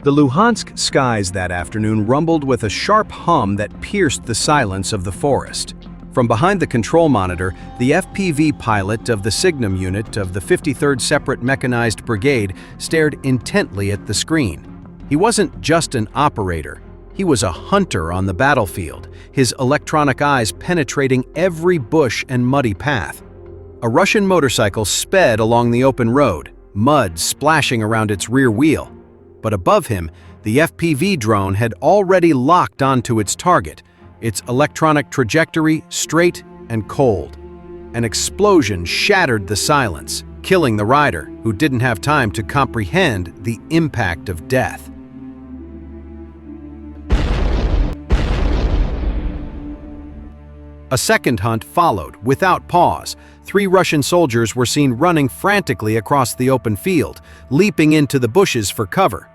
The Luhansk skies that afternoon rumbled with a sharp hum that pierced the silence of the forest. From behind the control monitor, the FPV pilot of the Signum unit of the 53rd Separate Mechanized Brigade stared intently at the screen. He wasn't just an operator. He was a hunter on the battlefield, his electronic eyes penetrating every bush and muddy path. A Russian motorcycle sped along the open road, mud splashing around its rear wheel. But above him, the FPV drone had already locked onto its target, its electronic trajectory straight and cold. An explosion shattered the silence, killing the rider, who didn't have time to comprehend the impact of death. A second hunt followed, without pause. 3 Russian soldiers were seen running frantically across the open field, leaping into the bushes for cover.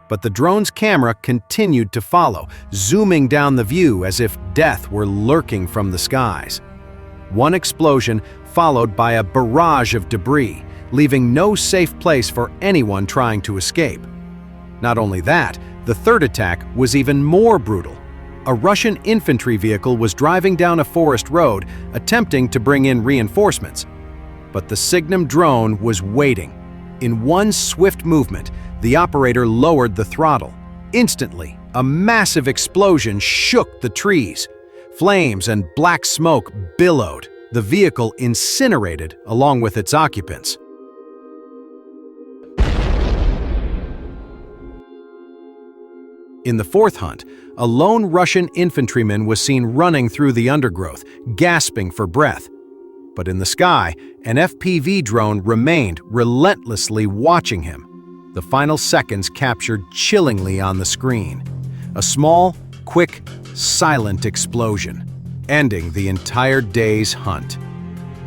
But the drone's camera continued to follow, zooming down the view as if death were lurking from the skies. One explosion followed by a barrage of debris, leaving no safe place for anyone trying to escape. Not only that, the third attack was even more brutal. A Russian infantry vehicle was driving down a forest road, attempting to bring in reinforcements. But the Signum drone was waiting. In one swift movement, the operator lowered the throttle. Instantly, a massive explosion shook the trees. Flames and black smoke billowed, the vehicle incinerated along with its occupants. In the fourth hunt, a lone Russian infantryman was seen running through the undergrowth, gasping for breath. But in the sky, an FPV drone remained relentlessly watching him. The final seconds captured chillingly on the screen. A small, quick, silent explosion, ending the entire day's hunt.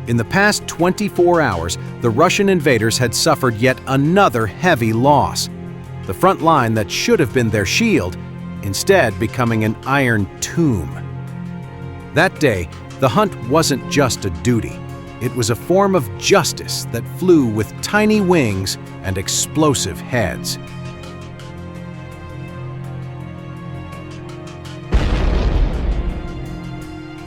In the past 24 hours, the Russian invaders had suffered yet another heavy loss. The front line that should have been their shield, instead becoming an iron tomb. That day, the hunt wasn't just a duty. It was a form of justice that flew with tiny wings and explosive heads.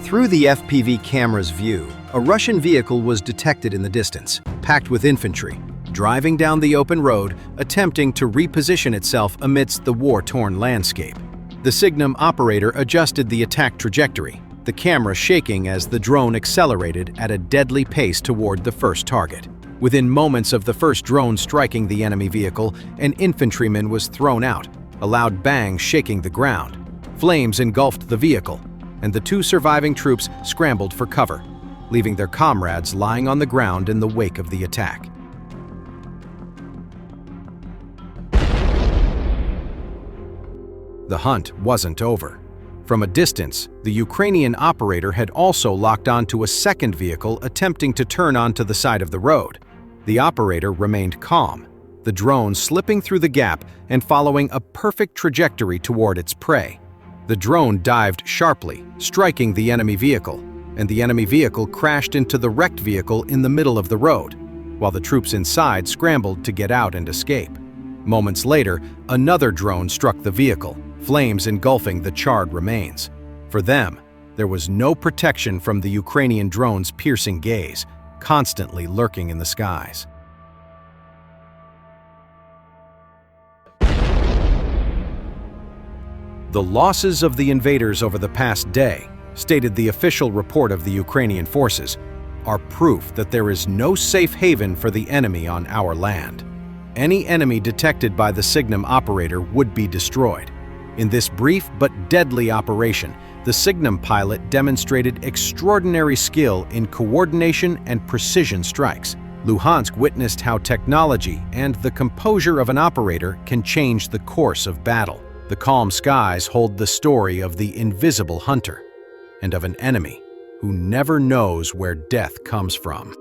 Through the FPV camera's view, a Russian vehicle was detected in the distance, packed with infantry, driving down the open road, attempting to reposition itself amidst the war-torn landscape. The Signum operator adjusted the attack trajectory, the camera shaking as the drone accelerated at a deadly pace toward the first target. Within moments of the first drone striking the enemy vehicle, an infantryman was thrown out, a loud bang shaking the ground. Flames engulfed the vehicle, and the 2 surviving troops scrambled for cover, leaving their comrades lying on the ground in the wake of the attack. The hunt wasn't over. From a distance, the Ukrainian operator had also locked onto a second vehicle attempting to turn onto the side of the road. The operator remained calm, the drone slipping through the gap and following a perfect trajectory toward its prey. The drone dived sharply, striking the enemy vehicle, and the enemy vehicle crashed into the wrecked vehicle in the middle of the road, while the troops inside scrambled to get out and escape. Moments later, another drone struck the vehicle, flames engulfing the charred remains. For them, there was no protection from the Ukrainian drone's piercing gaze, constantly lurking in the skies. The losses of the invaders over the past day, stated the official report of the Ukrainian forces, are proof that there is no safe haven for the enemy on our land. Any enemy detected by the Signum operator would be destroyed. In this brief but deadly operation, the Signum pilot demonstrated extraordinary skill in coordination and precision strikes. Luhansk witnessed how technology and the composure of an operator can change the course of battle. The calm skies hold the story of the invisible hunter and of an enemy who never knows where death comes from.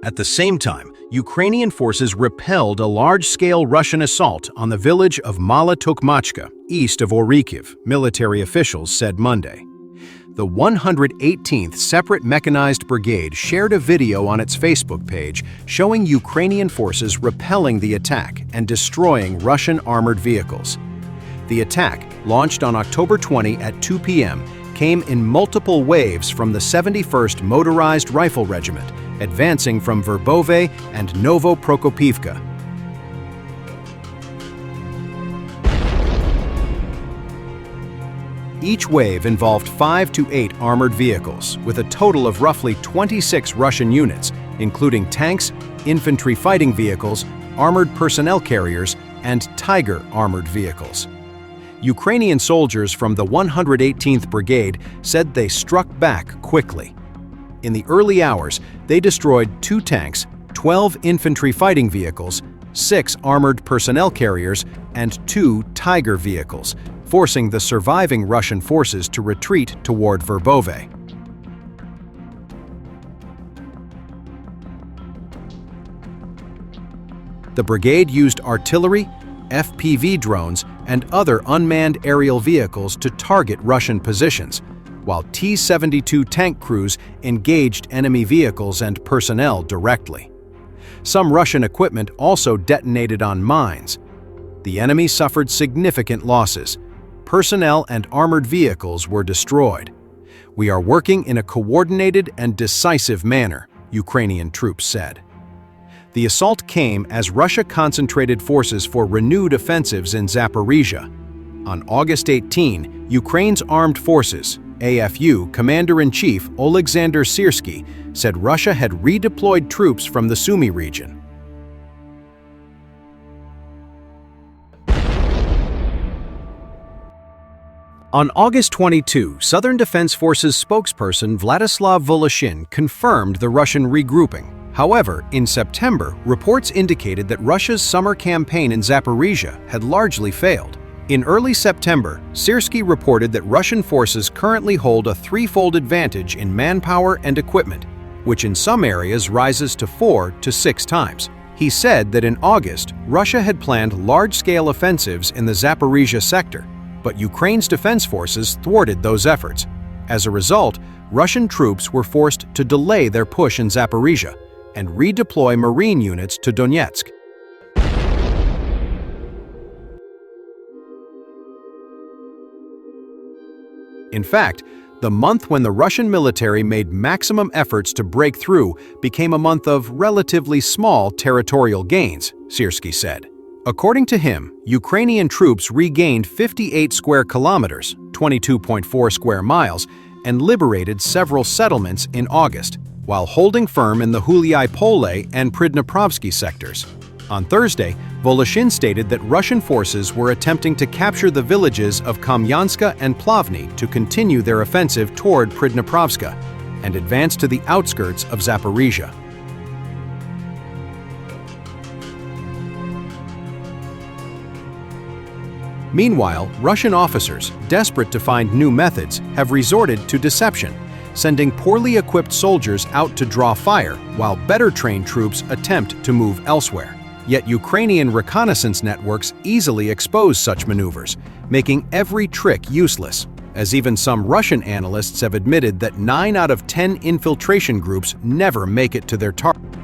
At the same time, Ukrainian forces repelled a large-scale Russian assault on the village of Mala Tokmachka, east of Orikhiv, military officials said Monday. The 118th Separate Mechanized Brigade shared a video on its Facebook page showing Ukrainian forces repelling the attack and destroying Russian armored vehicles. The attack, launched on October 20 at 2 p.m., came in multiple waves from the 71st Motorized Rifle Regiment, advancing from Verbove and Novo-Prokopivka. Each wave involved 5 to 8 armored vehicles, with a total of roughly 26 Russian units, including tanks, infantry fighting vehicles, armored personnel carriers, and Tiger armored vehicles. Ukrainian soldiers from the 118th Brigade said they struck back quickly. In the early hours, they destroyed 2 tanks, 12 infantry fighting vehicles, 6 armored personnel carriers, and 2 Tiger vehicles, forcing the surviving Russian forces to retreat toward Verbove. The brigade used artillery, FPV drones, and other unmanned aerial vehicles to target Russian positions, while T-72 tank crews engaged enemy vehicles and personnel directly. Some Russian equipment also detonated on mines. The enemy suffered significant losses. Personnel and armored vehicles were destroyed. "We are working in a coordinated and decisive manner," Ukrainian troops said. The assault came as Russia concentrated forces for renewed offensives in Zaporizhia. On August 18, Ukraine's Armed Forces, AFU, Commander-in-Chief Oleksandr Syrsky said Russia had redeployed troops from the Sumy region. On August 22, Southern Defense Forces spokesperson Vladislav Voloshin confirmed the Russian regrouping. However, in September, reports indicated that Russia's summer campaign in Zaporizhia had largely failed. In early September, Syrsky reported that Russian forces currently hold a threefold advantage in manpower and equipment, which in some areas rises to 4 to 6 times. He said that in August, Russia had planned large-scale offensives in the Zaporizhia sector, but Ukraine's defense forces thwarted those efforts. As a result, Russian troops were forced to delay their push in Zaporizhia and redeploy Marine units to Donetsk. In fact, the month when the Russian military made maximum efforts to break through became a month of relatively small territorial gains, Syrsky said. According to him, Ukrainian troops regained 58 square kilometers, 22.4 square miles, and liberated several settlements in August, while holding firm in the Huliai Pole and Pridniprovsky sectors. On Thursday, Voloshin stated that Russian forces were attempting to capture the villages of Kamyanska and Plavny to continue their offensive toward Pridniprovska and advance to the outskirts of Zaporizhia. Meanwhile, Russian officers, desperate to find new methods, have resorted to deception, sending poorly equipped soldiers out to draw fire while better trained troops attempt to move elsewhere. Yet Ukrainian reconnaissance networks easily expose such maneuvers, making every trick useless, as even some Russian analysts have admitted that 9 out of 10 infiltration groups never make it to their target.